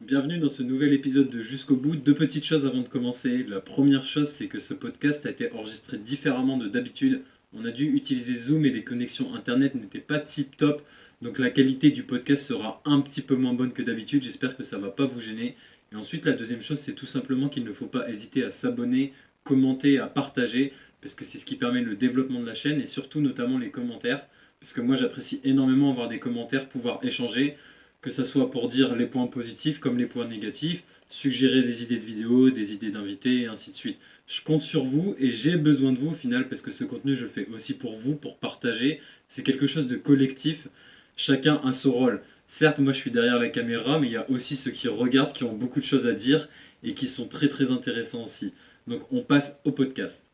Bienvenue dans ce nouvel épisode de Jusqu'au bout. Deux petites choses avant de commencer. La première chose, c'est que ce podcast a été enregistré différemment de d'habitude. On a dû utiliser Zoom et les connexions Internet n'étaient pas tip top. Donc la qualité du podcast sera un petit peu moins bonne que d'habitude. J'espère que ça ne va pas vous gêner. Et ensuite, la deuxième chose, c'est tout simplement qu'il ne faut pas hésiter à s'abonner, commenter, à partager, parce que c'est ce qui permet le développement de la chaîne et surtout notamment les commentaires. Parce que moi, j'apprécie énormément avoir des commentaires, pouvoir échanger que ça soit pour dire les points positifs comme les points négatifs, suggérer des idées de vidéos, des idées d'invités et ainsi de suite. Je compte sur vous et j'ai besoin de vous au final parce que ce contenu je le fais aussi pour vous, pour partager. C'est quelque chose de collectif. Chacun a son rôle. Certes, moi je suis derrière la caméra, mais il y a aussi ceux qui regardent, qui ont beaucoup de choses à dire et qui sont très très intéressants aussi. Donc on passe au podcast.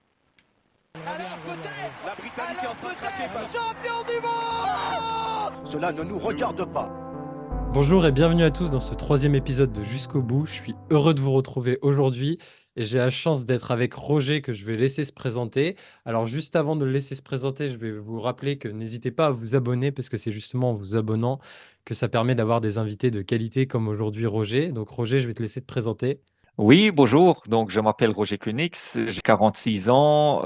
Alors peut-être la Britannique est en train de craquer champion du monde. Cela ne nous regarde pas. Bonjour et bienvenue à tous dans ce troisième épisode de Jusqu'au bout. Je suis heureux de vous retrouver aujourd'hui et j'ai la chance d'être avec Roger que je vais laisser se présenter. Alors juste avant de le laisser se présenter, je vais vous rappeler que n'hésitez pas à vous abonner parce que c'est justement en vous abonnant que ça permet d'avoir des invités de qualité comme aujourd'hui Roger. Donc Roger, je vais te laisser te présenter. Oui, bonjour. Donc, je m'appelle Roger Kunix, j'ai 46 ans.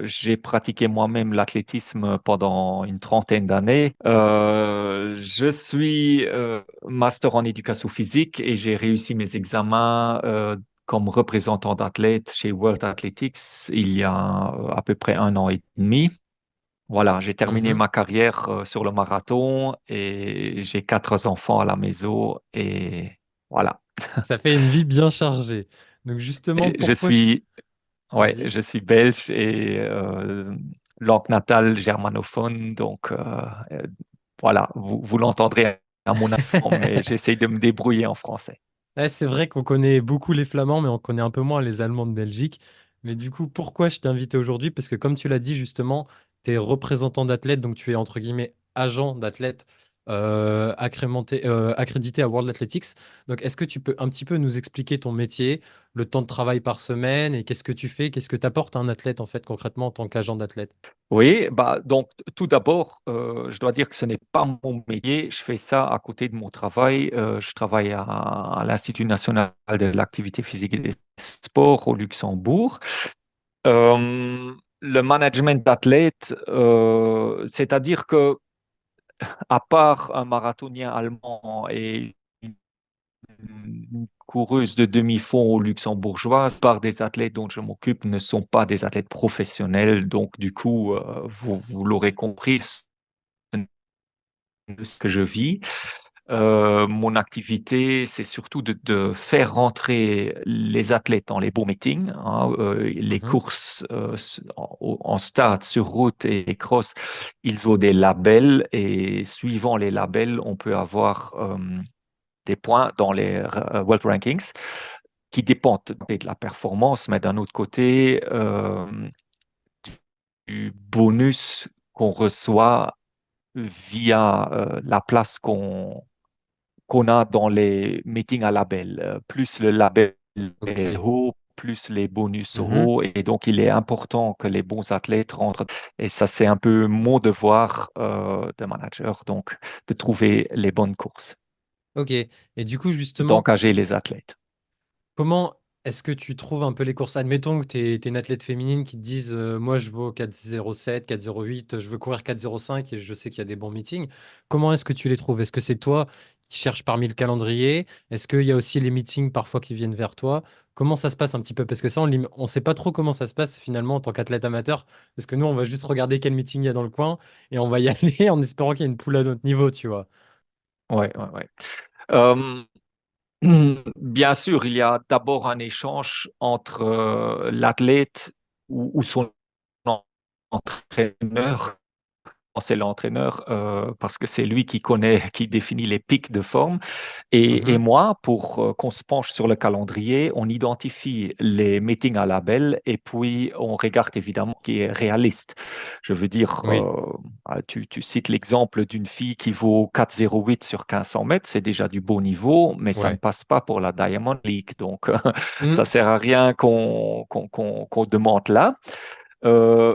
J'ai pratiqué moi-même l'athlétisme pendant une trentaine d'années. Je suis master en éducation physique et j'ai réussi mes examens comme représentant d'athlète chez World Athletics il y a à peu près un an et demi. Voilà, j'ai terminé Mhm. ma carrière sur le marathon et j'ai quatre enfants à la maison et voilà. Ça fait une vie bien chargée. Donc justement, Je pourquoi je... suis Ouais, Vas-y. je suis belge et langue natale germanophone, donc voilà, vous l'entendrez à mon accent, mais j'essaye de me débrouiller en français. Ouais, c'est vrai qu'on connaît beaucoup les Flamands, mais on connaît un peu moins les Allemands de Belgique. Mais du coup, pourquoi je t'ai invité aujourd'hui? Parce que comme tu l'as dit justement, tu es représentant d'athlète, donc tu es entre guillemets agent d'athlète accrédité à World Athletics. Donc est-ce que tu peux un petit peu nous expliquer ton métier, le temps de travail par semaine et qu'est-ce que tu fais, qu'est-ce que tu apportes à un athlète en fait concrètement en tant qu'agent d'athlète? Oui, bah donc tout d'abord, je dois dire que ce n'est pas mon métier. Je fais ça à côté de mon travail. Je travaille à l'Institut national de l'activité physique et des sports au Luxembourg. Le management d'athlète, c'est-à-dire que à part un marathonien allemand et une coureuse de demi-fond au luxembourgeois, la plupart des athlètes dont je m'occupe ne sont pas des athlètes professionnels. Donc, du coup, vous l'aurez compris, c'est ce que je vis. Mon activité, c'est surtout de faire rentrer les athlètes dans les beaux meetings, hein, les Mhm. courses en stade, sur route et cross. Ils ont des labels et suivant les labels, on peut avoir des points dans les World Rankings qui dépendent de la performance, mais d'un autre côté, du bonus qu'on reçoit via la place qu'on a dans les meetings à label. Plus le label est Ok. haut, plus les bonus sont Mhm. hauts. Et donc, il est important que les bons athlètes rentrent. Et ça, c'est un peu mon devoir de manager, donc de trouver les bonnes courses, Ok. Et du coup, justement, d'engager les athlètes. comment est-ce que tu trouves un peu les courses? Admettons que tu es, une athlète féminine qui te dise moi je vaux 4,07, 4,08, je veux courir 4,05 et je sais qu'il y a des bons meetings. Comment est-ce que tu les trouves? Est-ce que c'est toi qui cherches parmi le calendrier? Est-ce qu'il y a aussi les meetings parfois qui viennent vers toi? Comment ça se passe un petit peu? Parce que ça, on ne sait pas trop comment ça se passe finalement en tant qu'athlète amateur. Parce que nous, on va juste regarder quel meeting il y a dans le coin et on va y aller en espérant qu'il y ait une poule à notre niveau, tu vois. Ouais, ouais, ouais. Bien sûr, il y a d'abord un échange entre l'athlète ou son entraîneur, c'est l'entraîneur parce que c'est lui qui connaît, qui définit les pics de forme. Et Mhm. moi, pour qu'on se penche sur le calendrier, on identifie les meetings à label et puis on regarde évidemment qui est réaliste. Je veux dire, Oui. tu cites l'exemple d'une fille qui vaut 4,08 sur 1500 mètres, c'est déjà du beau niveau, mais ça ne Ouais. passe pas pour la Diamond League. Donc, ça Mm. sert à rien qu'on demande là.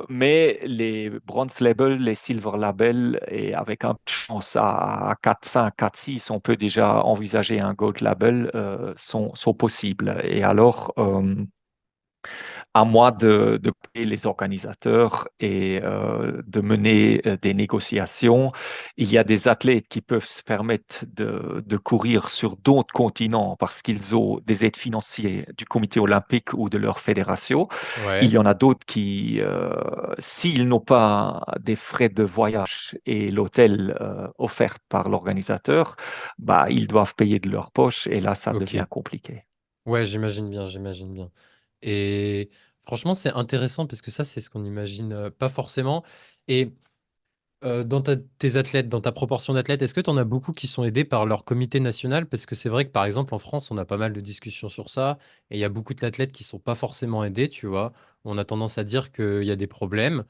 Mais les bronze label, les silver label, et avec un peu de chance à 4,5, 4,6, on peut déjà envisager un gold label, sont possibles. Et alors, à moi de payer les organisateurs et de mener des négociations. Il y a des athlètes qui peuvent se permettre de courir sur d'autres continents parce qu'ils ont des aides financières du comité olympique ou de leur fédération. Il Ouais, y en a d'autres qui, s'ils n'ont pas des frais de voyage et l'hôtel offert par l'organisateur, bah, ils doivent payer de leur poche et là, ça devient ok. compliqué. Ouais, j'imagine bien, j'imagine bien. Et franchement, c'est intéressant parce que ça, c'est ce qu'on imagine pas forcément. Et dans tes athlètes, dans ta proportion d'athlètes, est-ce que tu en as beaucoup qui sont aidés par leur comité national? Parce que c'est vrai que par exemple en France, on a pas mal de discussions sur ça et il y a beaucoup d'athlètes qui sont pas forcément aidés, tu vois. On a tendance à dire qu'il y a des problèmes.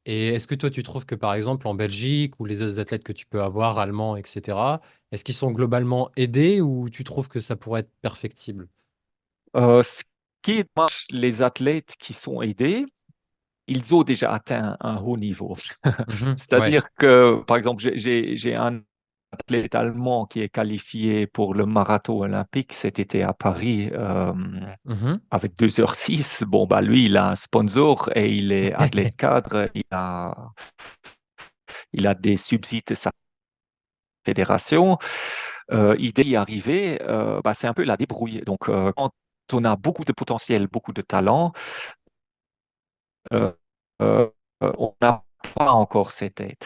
Et est-ce que toi, tu trouves que par exemple en Belgique ou les autres athlètes que tu peux avoir, allemands, etc., est-ce qu'ils sont globalement aidés ou tu trouves que ça pourrait être perfectible? Ce qui est dommage, les athlètes qui sont aidés, ils ont déjà atteint un haut niveau. Mhm, ouais. C'est-à-dire que, par exemple, j'ai un athlète allemand qui est qualifié pour le marathon olympique cet été à Paris Mhm. avec 2h06. Bon, bah, lui, il a un sponsor et il est athlète cadre. Il a des subsides de sa fédération. Idée y arriver, bah, c'est un peu la débrouille. Donc, quand on a beaucoup de potentiel, beaucoup de talent, euh, euh, on n'a pas encore cette aide.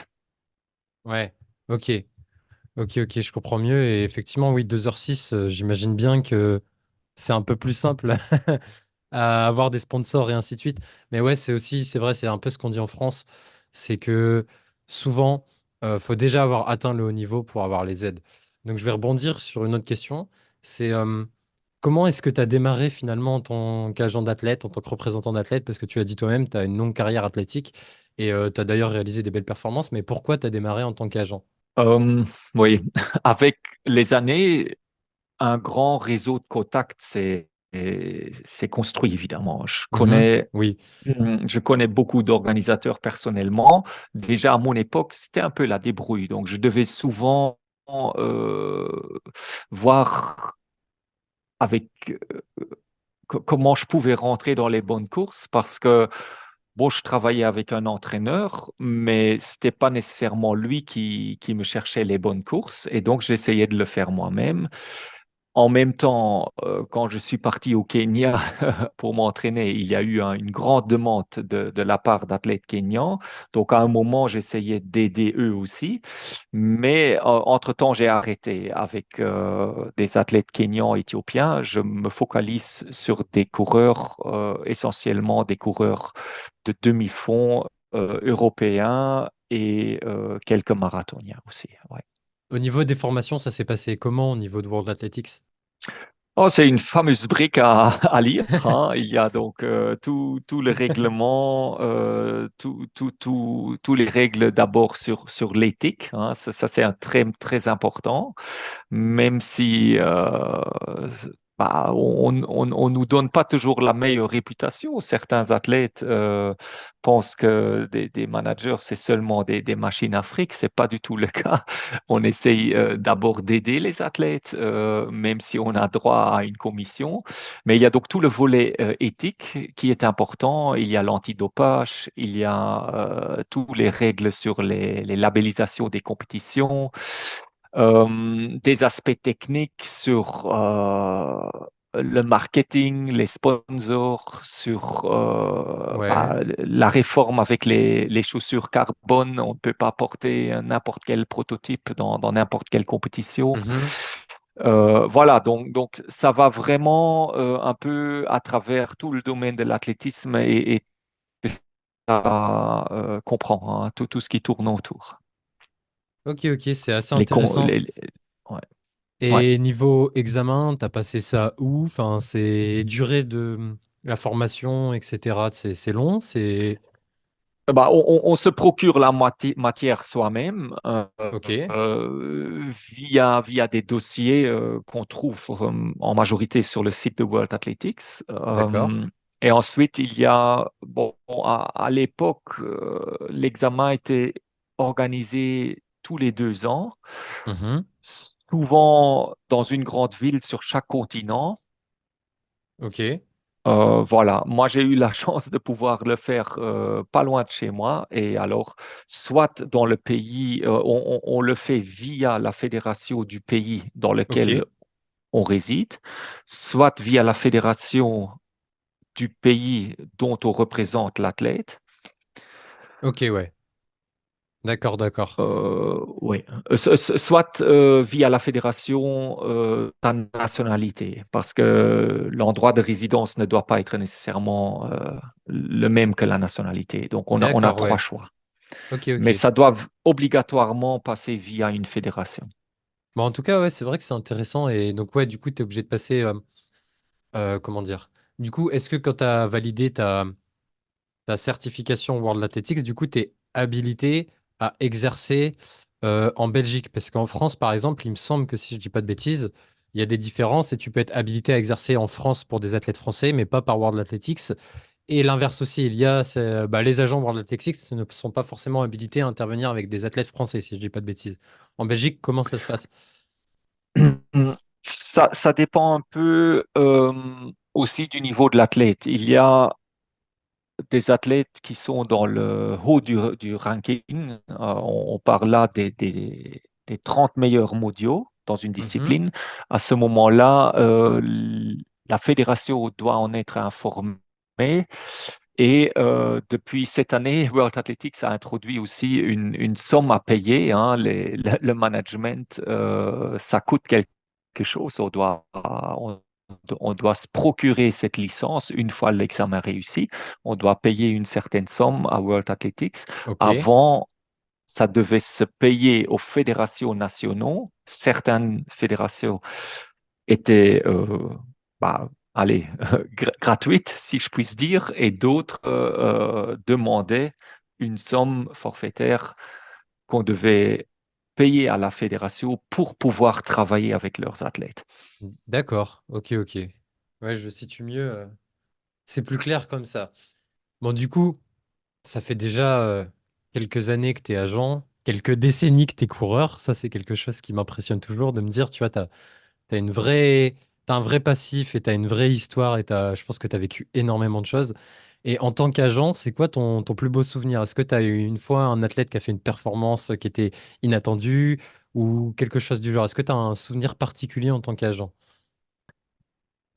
Ouais. Ok. Ok, ok, je comprends mieux. Et effectivement, oui, 2h06, j'imagine bien que c'est un peu plus simple à avoir des sponsors et ainsi de suite. Mais ouais, c'est aussi, c'est vrai, c'est un peu ce qu'on dit en France, c'est que souvent, faut déjà avoir atteint le haut niveau pour avoir les aides. Donc je vais rebondir sur une autre question. C'est comment est-ce que tu as démarré finalement en tant qu'agent d'athlète, en tant que représentant d'athlète? Parce que tu as dit toi-même, tu as une longue carrière athlétique et tu as d'ailleurs réalisé des belles performances. Mais pourquoi tu as démarré en tant qu'agent? Euh, oui, avec les années, un grand réseau de contacts s'est construit, évidemment. Mhm. Oui. Je connais beaucoup d'organisateurs personnellement. Déjà, à mon époque, c'était un peu la débrouille. Donc, je devais souvent euh, voir avec comment je pouvais rentrer dans les bonnes courses parce que, bon, je travaillais avec un entraîneur, mais c'était pas nécessairement lui qui me cherchait les bonnes courses. Et donc, j'essayais de le faire moi-même. En même temps, quand je suis parti au Kenya pour m'entraîner, il y a eu une grande demande de la part d'athlètes kenyans. Donc, à un moment, j'essayais d'aider eux aussi. Mais entre-temps, j'ai arrêté avec des athlètes kenyans, éthiopiens. Je me focalise sur des coureurs, essentiellement des coureurs de demi-fond européens et quelques marathoniens aussi. Ouais. Au niveau des formations, ça s'est passé comment au niveau de World Athletics? Oh, c'est une fameuse brique à lire, hein. Il y a donc tout le règlement, tous les règles d'abord sur l'éthique, hein. Ça, c'est un très important, même si bah, on nous donne pas toujours la meilleure réputation. Certains athlètes pensent que des managers, c'est seulement des machines à fric. C'est pas du tout le cas. On essaye d'abord d'aider les athlètes, même si on a droit à une commission. Mais il y a donc tout le volet éthique qui est important. Il y a l'antidopage, il y a toutes les règles sur les labellisations des compétitions, des aspects techniques sur le marketing, les sponsors, sur Ouais. bah, la réforme avec les chaussures carbone. On ne peut pas porter n'importe quel prototype dans n'importe quelle compétition. Mhm. Voilà, donc ça va vraiment un peu à travers tout le domaine de l'athlétisme et ça comprend hein, tout ce qui tourne autour. Ok, ok, c'est assez Les, con- intéressant. les- ouais. Ouais. Et niveau examen, t'as passé ça où? Enfin, c'est durée de la formation, etc. C'est long, c'est... Bah, on se procure la matière soi-même Ok, via des dossiers qu'on trouve en majorité sur le site de World Athletics. d'accord. Et ensuite, il y a, bon, à l'époque, l'examen était organisé tous les 2 ans, Mhm. souvent dans une grande ville sur chaque continent. Ok. Voilà, moi j'ai eu la chance de pouvoir le faire pas loin de chez moi et alors soit dans le pays, on le fait via la fédération du pays dans lequel Ok. on réside, soit via la fédération du pays dont on représente l'athlète. Ok, ouais. D'accord, d'accord. Oui. Soit via la fédération ta nationalité, parce que l'endroit de résidence ne doit pas être nécessairement le même que la nationalité. Donc, on a D'accord, trois ouais. choix. Ok, Mais ok. ça doit obligatoirement passer via une fédération. Bon, en tout cas, ouais, c'est vrai que c'est intéressant. Et donc, ouais, du coup, tu es obligé de passer. Comment dire? Du coup, est-ce que quand tu as validé ta certification World Athletics, du coup, tu es habilité à exercer en Belgique? Parce qu'en France, par exemple, il me semble que si je dis pas de bêtises, il y a des différences et tu peux être habilité à exercer en France pour des athlètes français, mais pas par World Athletics. Et l'inverse aussi, il y a les agents World Athletics ne sont pas forcément habilités à intervenir avec des athlètes français, si je dis pas de bêtises. En Belgique, comment ça se passe? Ça dépend un peu aussi du niveau de l'athlète. Il y a des athlètes qui sont dans le haut du ranking. On parle là des 30 meilleurs mondiaux dans une Mhm. discipline. À ce moment-là, la fédération doit en être informée. Et depuis cette année, World Athletics a introduit aussi une somme à payer, hein. Le management, ça coûte quelque chose. On doit se procurer cette licence une fois l'examen réussi. On doit payer une certaine somme à World Athletics. Ok, Avant, ça devait se payer aux fédérations nationaux. Certaines fédérations étaient, allez, gratuites, si je puis dire, et d'autres demandaient une somme forfaitaire qu'on devait payer à la fédération pour pouvoir travailler avec leurs athlètes. d'accord, ok, ok. Ouais, je situe mieux. C'est plus clair comme ça. Bon, du coup, ça fait déjà quelques années que tu es agent, quelques décennies que tu es coureur. Ça, c'est quelque chose qui m'impressionne toujours de me dire, tu vois, t'as une vraie, t'as un vrai passif et t'as une vraie histoire et je pense que t'as vécu énormément de choses. Et en tant qu'agent, c'est quoi ton plus beau souvenir? Est-ce que tu as eu une fois un athlète qui a fait une performance qui était inattendue ou quelque chose du genre? Est-ce que tu as un souvenir particulier en tant qu'agent?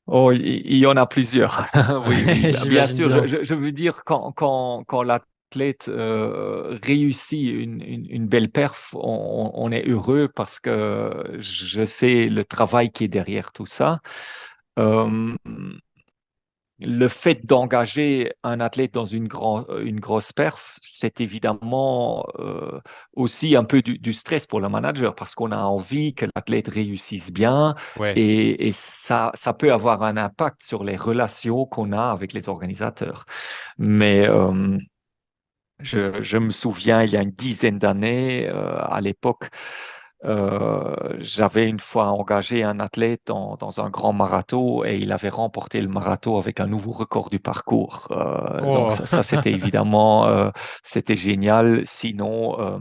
Oh, il y en a plusieurs. Oui, oui, bien J'imagine sûr. bien. Je veux dire, quand l'athlète réussit une belle perf, on est heureux parce que je sais le travail qui est derrière tout ça. Euh, le fait d'engager un athlète dans une grosse perf, c'est évidemment aussi un peu du stress pour le manager parce qu'on a envie que l'athlète réussisse bien Ouais. et ça peut avoir un impact sur les relations qu'on a avec les organisateurs. Mais je me souviens, il y a une dizaine d'années, à l'époque, j'avais une fois engagé un athlète dans un grand marathon et il avait remporté le marathon avec un nouveau record du parcours. Donc Oh. ça c'était évidemment, c'était génial. Sinon,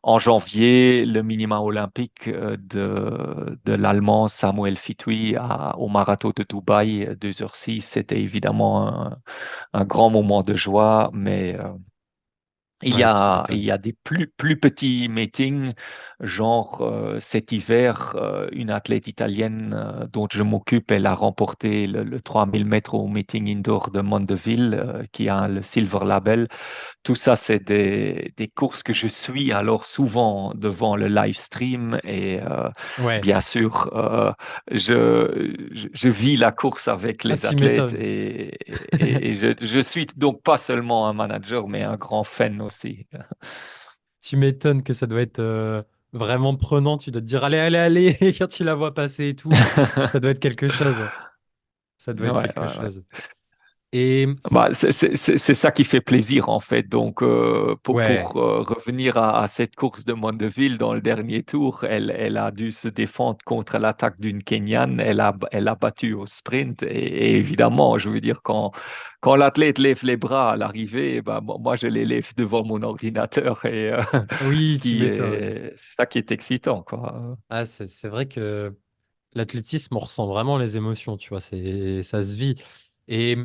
en janvier, le minima olympique de l'Allemand Samuel Fitui au marathon de Dubaï, 2h06, c'était évidemment un grand moment de joie, mais Ouais, tu il m'étonnes. y a des plus petits meetings, genre cet hiver, une athlète italienne dont je m'occupe, elle a remporté le 3000 mètres au meeting indoor de Mondeville, qui a le Silver Label. Tout ça, c'est des courses que je suis alors souvent devant le live stream et Ouais. bien sûr, je vis la course avec Ah, les tu athlètes m'étonnes. et je suis donc pas seulement un manager, mais un grand fan aussi. Tu m'étonnes que ça doit être vraiment prenant. Tu dois te dire, allez, allez, allez, quand tu la vois passer et tout. Ça doit être quelque chose. Ça doit Ouais, être ouais, quelque ouais. chose. Et Bah, c'est ça qui fait plaisir en fait. Donc, ouais, revenir à cette course de Mondeville dans le dernier tour, elle a dû se défendre contre l'attaque d'une Kenyane. Elle a battu au sprint. Et évidemment, je veux dire, quand l'athlète lève les bras à l'arrivée, bah, moi, je les lève devant mon ordinateur. Et oui, tu m'étonnes. c'est ça qui est excitant, quoi. Ah, c'est vrai que l'athlétisme, on ressent vraiment les émotions, tu vois, ça se vit. Et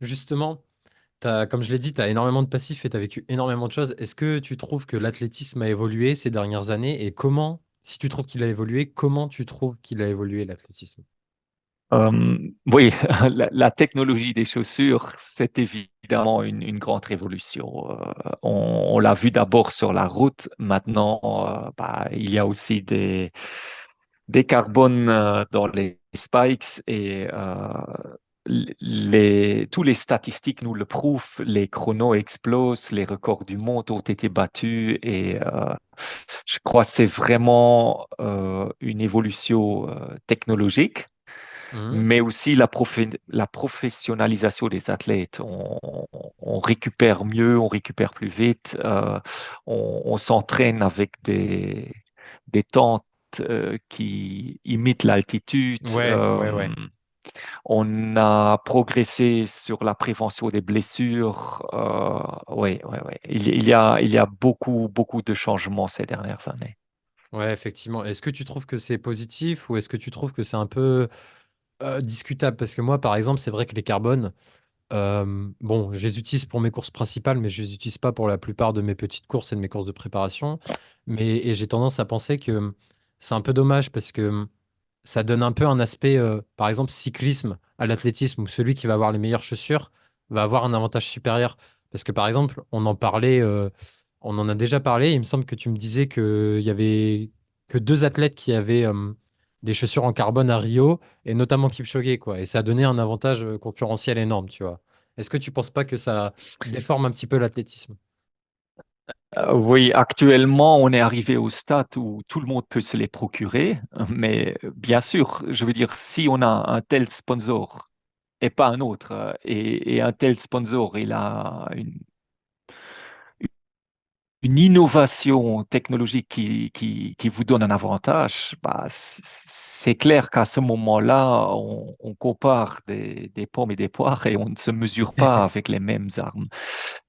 justement, comme je l'ai dit, tu as énormément de passifs et tu as vécu énormément de choses. Est-ce que tu trouves que l'athlétisme a évolué ces dernières années et comment, si tu trouves qu'il a évolué, comment tu trouves qu'il a évolué l'athlétisme? Oui, la technologie des chaussures, c'est évidemment une grande révolution. On l'a vu d'abord sur la route. Maintenant, bah, il y a aussi des carbones dans les spikes et tous les statistiques nous le prouvent. Les chronos explosent, les records du monde ont été battus et je crois que c'est vraiment une évolution technologique, Mhm. mais aussi la professionnalisation des athlètes. On récupère mieux, on récupère plus vite, on s'entraîne avec des tentes qui imitent l'altitude. Ouais, ouais, ouais. On a progressé sur la prévention des blessures. Oui, ouais, ouais. Il y a beaucoup, beaucoup de changements ces dernières années. Ouais, effectivement. Est-ce que tu trouves que c'est positif ou est-ce que tu trouves que c'est un peu discutable? Parce que moi, par exemple, c'est vrai que les carbones, bon, je les utilise pour mes courses principales, mais je les utilise pas pour la plupart de mes petites courses et de mes courses de préparation. Et j'ai tendance à penser que c'est un peu dommage parce que ça donne un peu un aspect, par exemple, cyclisme à l'athlétisme, où celui qui va avoir les meilleures chaussures va avoir un avantage supérieur. Parce que, par exemple, on en a déjà parlé. Il me semble que tu me disais qu'il y avait que deux athlètes qui avaient des chaussures en carbone à Rio, et notamment Kipchoge, quoi. Et ça a donné un avantage concurrentiel énorme, tu vois. Est-ce que tu penses pas que ça déforme un petit peu l'athlétisme? Oui, actuellement, on est arrivé au stade où tout le monde peut se les procurer, mais bien sûr, je veux dire, si on a un tel sponsor et pas un autre, et un tel sponsor, il a une innovation technologique qui vous donne un avantage, bah, c'est clair qu'à ce moment-là, on compare des pommes et des poires et on ne se mesure pas avec les mêmes armes.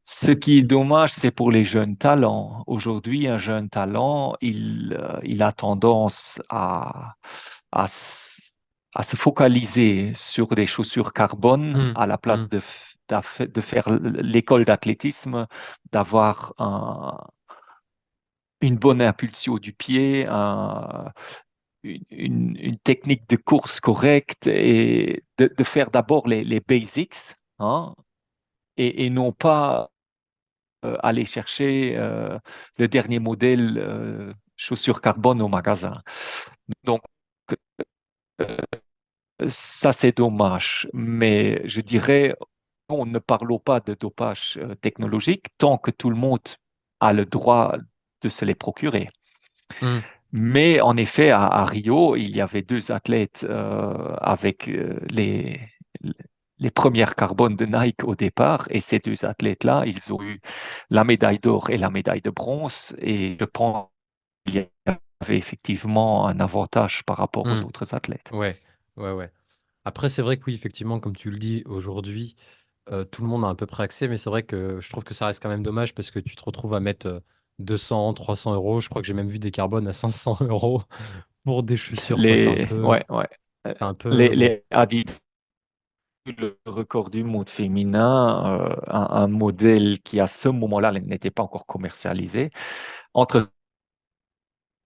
Ce qui est dommage, c'est pour les jeunes talents. Aujourd'hui, un jeune talent, il a tendance à, s- à se focaliser sur des chaussures carbone Hum, à la place hum, de faire l'école d'athlétisme, d'avoir une bonne impulsion du pied, une technique de course correcte et de faire d'abord les basics, hein, et non pas aller chercher le dernier modèle chaussures carbone au magasin. Donc, ça, c'est dommage. Mais je dirais, on ne parle pas de dopage technologique tant que tout le monde a le droit de se les procurer. hum. Mais en effet, à Rio, il y avait deux athlètes avec les premières carbones de Nike au départ. Et ces deux athlètes-là, ils ont eu la médaille d'or et la médaille de bronze. Et je pense qu'il y avait effectivement un avantage par rapport aux Hum. autres athlètes. Ouais, ouais, ouais. Après, c'est vrai que oui, effectivement, comme tu le dis, aujourd'hui, tout le monde a à peu près accès, mais c'est vrai que je trouve que ça reste quand même dommage parce que tu te retrouves à mettre 200, 300 euros. Je crois que j'ai même vu des carbones à 500 euros pour des chaussures, quoi. Ouais, ouais. C'est un peu bon. Les Adidas, le record du monde féminin, un modèle qui à ce moment-là n'était pas encore commercialisé. Entre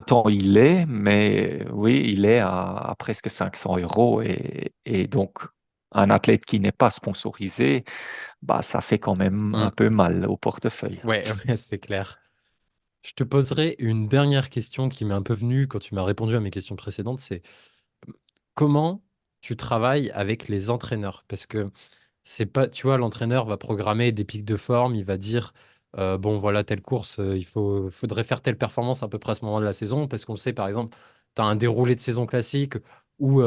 temps, il est, mais oui, il est à presque 500 euros. Et donc, un athlète qui n'est pas sponsorisé, bah, ça fait quand même un Hmm. peu mal au portefeuille. Ouais, ouais, c'est clair. Je te poserai une dernière question qui m'est un peu venue quand tu m'as répondu à mes questions précédentes, c'est comment tu travailles avec les entraîneurs? Parce que c'est pas, tu vois, l'entraîneur va programmer des pics de forme, il va dire, bon, voilà, telle course, faudrait faire telle performance à peu près à ce moment de la saison, parce qu'on le sait, par exemple, tu as un déroulé de saison classique où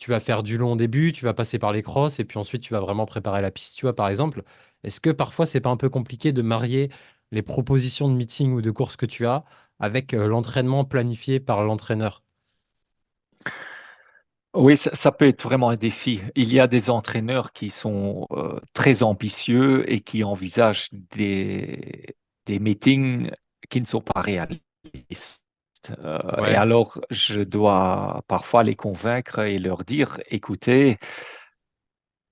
tu vas faire du long au début, tu vas passer par les crosses et puis ensuite tu vas vraiment préparer la piste, tu vois, par exemple. Est-ce que parfois c'est pas un peu compliqué de marier les propositions de meeting ou de course que tu as avec l'entraînement planifié par l'entraîneur? Oui, ça peut être vraiment un défi. Il y a des entraîneurs qui sont très ambitieux et qui envisagent des meetings qui ne sont pas réalistes. Et Ouais, alors, je dois parfois les convaincre et leur dire, écoutez,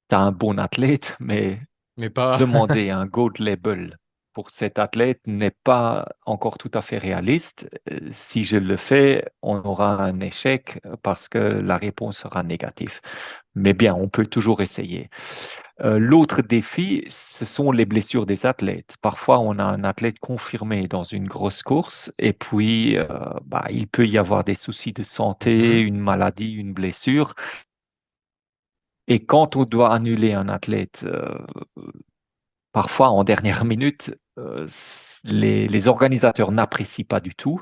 tu as un bon athlète, mais mais pas. demander un gold label pour cet athlète n'est pas encore tout à fait réaliste. Si je le fais, on aura un échec parce que la réponse sera négative. Mais bien, on peut toujours essayer. L'autre défi, ce sont les blessures des athlètes. Parfois, on a un athlète confirmé dans une grosse course et puis bah, il peut y avoir des soucis de santé, Mhm. une maladie, une blessure. Et quand on doit annuler un athlète, parfois en dernière minute, les organisateurs n'apprécient pas du tout.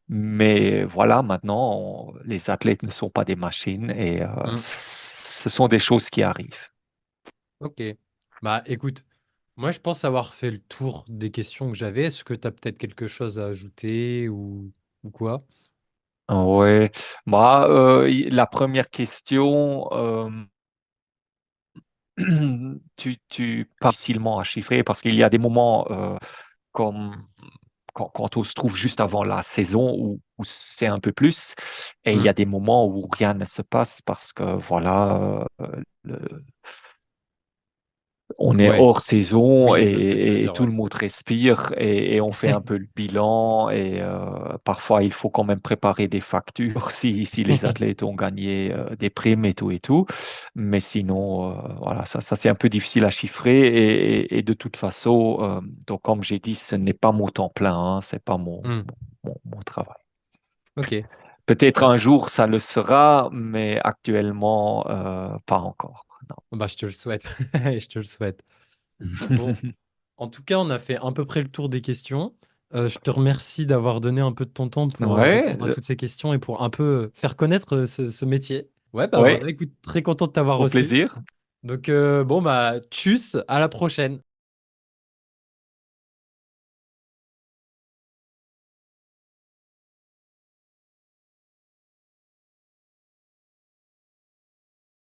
Mais voilà, maintenant, les athlètes ne sont pas des machines et Mm. ce sont des choses qui arrivent. Ok. Bah écoute, moi je pense avoir fait le tour des questions que j'avais. Est-ce que tu as peut-être quelque chose à ajouter ou quoi? Ouais, moi, la première question, tu pas facilement à chiffrer parce qu'il y a des moments comme quand on se trouve juste avant la saison où c'est un peu plus, et il y Mm. a des moments où rien ne se passe parce que voilà, le- on est Ouais, hors saison oui, je vois ce que tu veux et dire, tout ouais. le monde respire et on fait un peu le bilan et parfois il faut quand même préparer des factures si les athlètes ont gagné des primes et tout. Mais sinon, voilà, ça c'est un peu difficile à chiffrer et de toute façon, donc comme j'ai dit, ce n'est pas mon temps plein, hein, c'est pas Mm. mon travail. Ok. Peut-être Bah, un jour ça le sera, mais actuellement, pas encore. bah, je te le souhaite. Je te le souhaite. Non. Bon, en tout cas, on a fait à peu près le tour des questions. Je te remercie d'avoir donné un peu de ton temps pour Ouais, répondre à toutes ces questions et pour un peu faire connaître ce métier. Ouais, bah ouais, voilà, écoute, très content de t'avoir au reçu. plaisir. Donc, bon, bah, tchuss, à la prochaine.